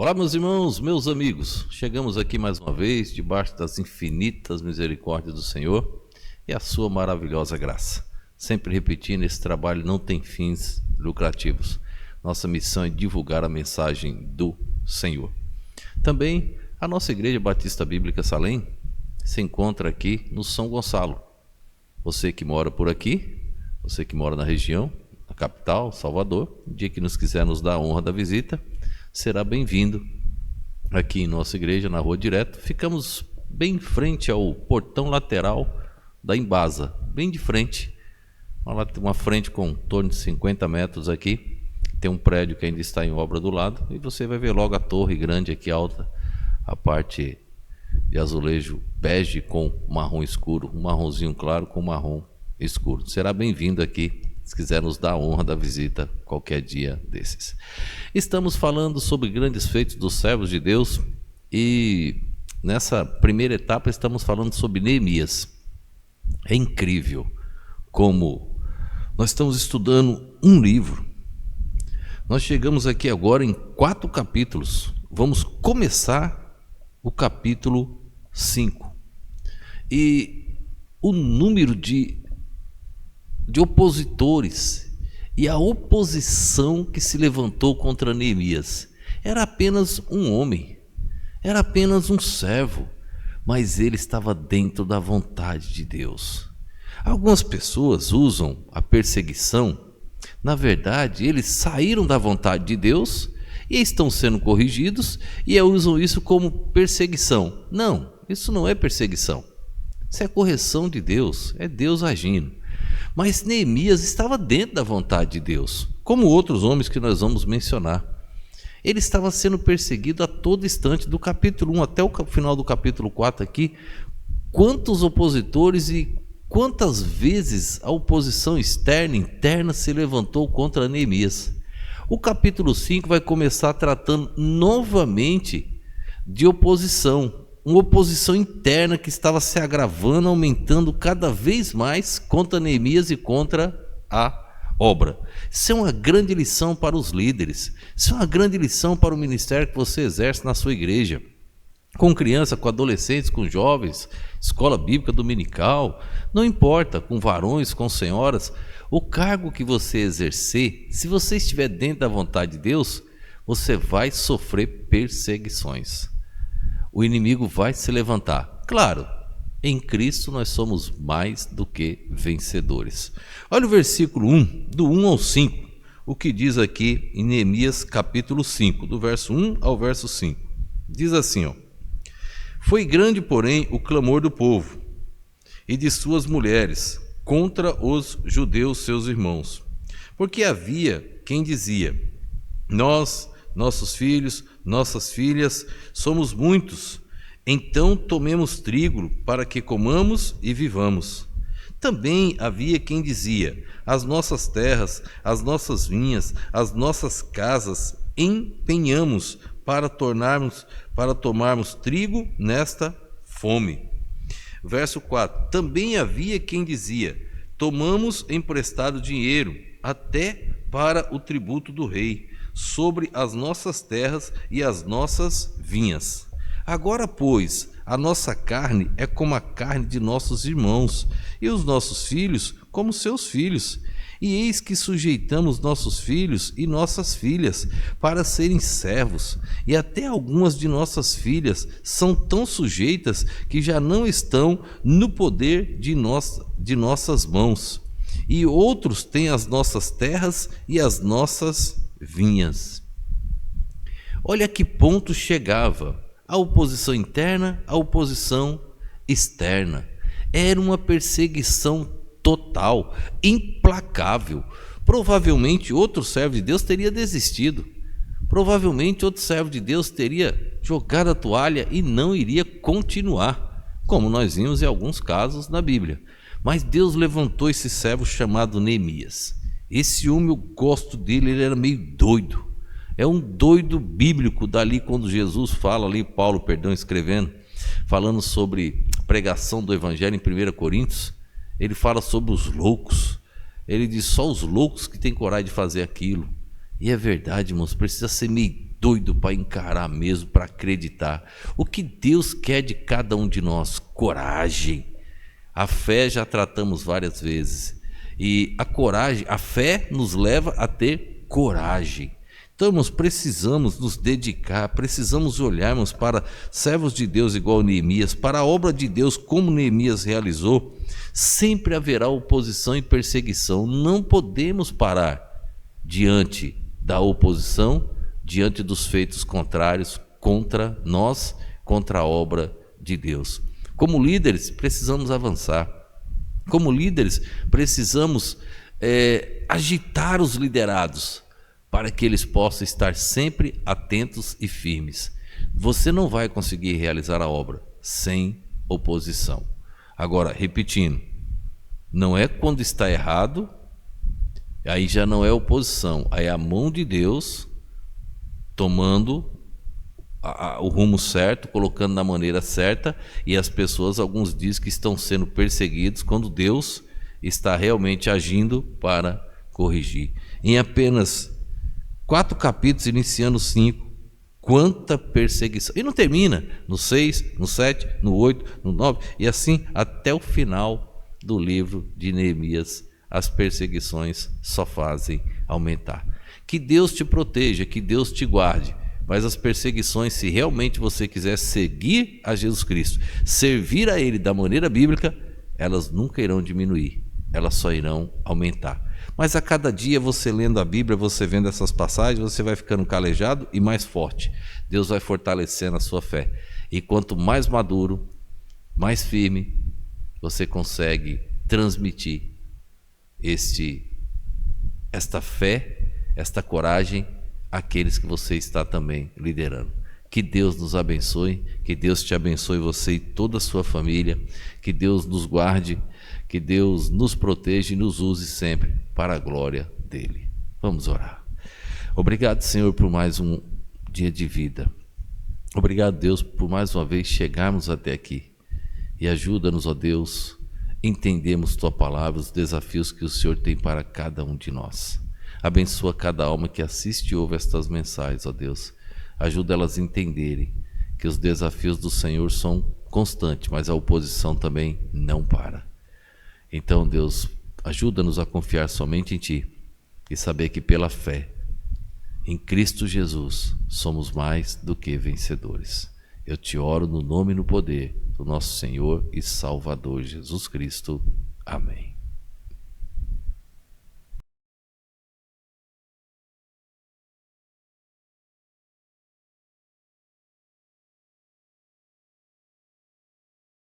Olá, meus irmãos, meus amigos. Chegamos aqui mais uma vez, debaixo das infinitas misericórdias do Senhor e a sua maravilhosa graça. Sempre repetindo, esse trabalho não tem fins lucrativos. Nossa missão é divulgar a mensagem do Senhor. Também a nossa Igreja Batista Bíblica Salém se encontra aqui no São Gonçalo. Você que mora por aqui, você que mora na região, na capital, Salvador, o dia que nos quiser nos dar a honra da visita, será bem-vindo aqui em nossa igreja, na Rua Direto. Ficamos bem em frente ao portão lateral da Embasa, bem de frente, uma frente com em torno de 50 metros aqui. Tem um prédio que ainda está em obra do lado e você vai ver logo a torre grande aqui alta, a parte de azulejo bege com marrom escuro, um marronzinho claro com marrom escuro. Será bem-vindo aqui, se quiser nos dar a honra da visita qualquer dia desses. Estamos falando sobre grandes feitos dos servos de Deus e nessa primeira etapa estamos falando sobre Neemias. É incrível como nós estamos estudando um livro. Nós chegamos aqui agora em 4 capítulos. Vamos começar o capítulo 5. E o número de opositores e a oposição que se levantou contra Neemias. Era apenas um homem, era apenas um servo, mas ele estava dentro da vontade de Deus. Algumas pessoas usam a perseguição, na verdade, eles saíram da vontade de Deus e estão sendo corrigidos e usam isso como perseguição. Não, isso não é perseguição, isso é correção de Deus, é Deus agindo. Mas Neemias estava dentro da vontade de Deus, como outros homens que nós vamos mencionar. Ele estava sendo perseguido a todo instante, do capítulo 1 até o final do capítulo 4 aqui. Quantos opositores e quantas vezes a oposição externa e interna se levantou contra Neemias. O capítulo 5 vai começar tratando novamente de oposição. Uma oposição interna que estava se agravando, aumentando cada vez mais contra Neemias e contra a obra. Isso é uma grande lição para os líderes, isso é uma grande lição para o ministério que você exerce na sua igreja, com criança, com adolescentes, com jovens, escola bíblica dominical, não importa, com varões, com senhoras, o cargo que você exercer, se você estiver dentro da vontade de Deus, você vai sofrer perseguições. O inimigo vai se levantar. Claro, em Cristo nós somos mais do que vencedores. Olha o versículo 1, do 1 ao 5, o que diz aqui em Neemias capítulo 5, do verso 1 ao verso 5. Diz assim, ó: Foi grande, porém, o clamor do povo e de suas mulheres contra os judeus seus irmãos, porque havia quem dizia: Nós, nossos filhos, nossas filhas, somos muitos, então tomemos trigo para que comamos e vivamos. Também havia quem dizia: as nossas terras, as nossas vinhas, as nossas casas empenhamos para tomarmos trigo nesta fome. Verso 4: Também havia quem dizia: tomamos emprestado dinheiro até para o tributo do rei, sobre as nossas terras e as nossas vinhas. Agora, pois, a nossa carne é como a carne de nossos irmãos, e os nossos filhos como seus filhos. E eis que sujeitamos nossos filhos e nossas filhas para serem servos, e até algumas de nossas filhas são tão sujeitas que já não estão no poder de nossas mãos. E outros têm as nossas terras e as nossas vinhas. Olha a que ponto chegava a oposição interna, a oposição externa. Era uma perseguição total, implacável. Provavelmente outro servo de Deus teria desistido. Provavelmente outro servo de Deus teria jogado a toalha e não iria continuar, como nós vimos em alguns casos na Bíblia. Mas Deus levantou esse servo chamado Neemias. Esse homem, eu gosto dele, ele era meio doido. É um doido bíblico, dali quando Jesus fala ali, Paulo, escrevendo, falando sobre pregação do evangelho em 1 Coríntios, ele fala sobre os loucos. Ele diz: só os loucos que têm coragem de fazer aquilo. E é verdade, irmãos, precisa ser meio doido para encarar mesmo, para acreditar. O que Deus quer de cada um de nós? Coragem. A fé já tratamos várias vezes. E a coragem, a fé nos leva a ter coragem. Então, nós precisamos nos dedicar, precisamos olharmos para servos de Deus igual Neemias, para a obra de Deus como Neemias realizou. Sempre haverá oposição e perseguição. Não podemos parar diante da oposição, diante dos feitos contrários contra nós, contra a obra de Deus. Como líderes, precisamos avançar. Como líderes, precisamos agitar os liderados, para que eles possam estar sempre atentos e firmes. Você não vai conseguir realizar a obra sem oposição. Agora, repetindo, não é quando está errado, aí já não é oposição, aí é a mão de Deus tomando o rumo certo, colocando na maneira certa, e as pessoas, alguns dizem que estão sendo perseguidos quando Deus está realmente agindo para corrigir. Em apenas 4 capítulos, iniciando 5, quanta perseguição. E não termina no 6, no 7, no 8, no 9, e assim até o final do livro de Neemias. As perseguições só fazem aumentar. Que Deus te proteja, que Deus te guarde. Mas as perseguições, se realmente você quiser seguir a Jesus Cristo, servir a Ele da maneira bíblica, elas nunca irão diminuir, elas só irão aumentar. Mas a cada dia você lendo a Bíblia, você vendo essas passagens, você vai ficando calejado e mais forte. Deus vai fortalecendo a sua fé. E quanto mais maduro, mais firme, você consegue transmitir esta fé, esta coragem àqueles que você está também liderando. Que Deus nos abençoe, que Deus te abençoe, você e toda a sua família, que Deus nos guarde, que Deus nos proteja e nos use sempre para a glória dele. Vamos orar. Obrigado, Senhor, por mais um dia de vida. Obrigado, Deus, por mais uma vez chegarmos até aqui. E ajuda-nos, ó Deus, entendermos tua palavra, os desafios que o Senhor tem para cada um de nós. Abençoa cada alma que assiste e ouve estas mensagens, ó Deus. Ajuda elas a entenderem que os desafios do Senhor são constantes, mas a oposição também não para. Então, Deus, ajuda-nos a confiar somente em Ti e saber que pela fé em Cristo Jesus somos mais do que vencedores. Eu te oro no nome e no poder do nosso Senhor e Salvador Jesus Cristo. Amém.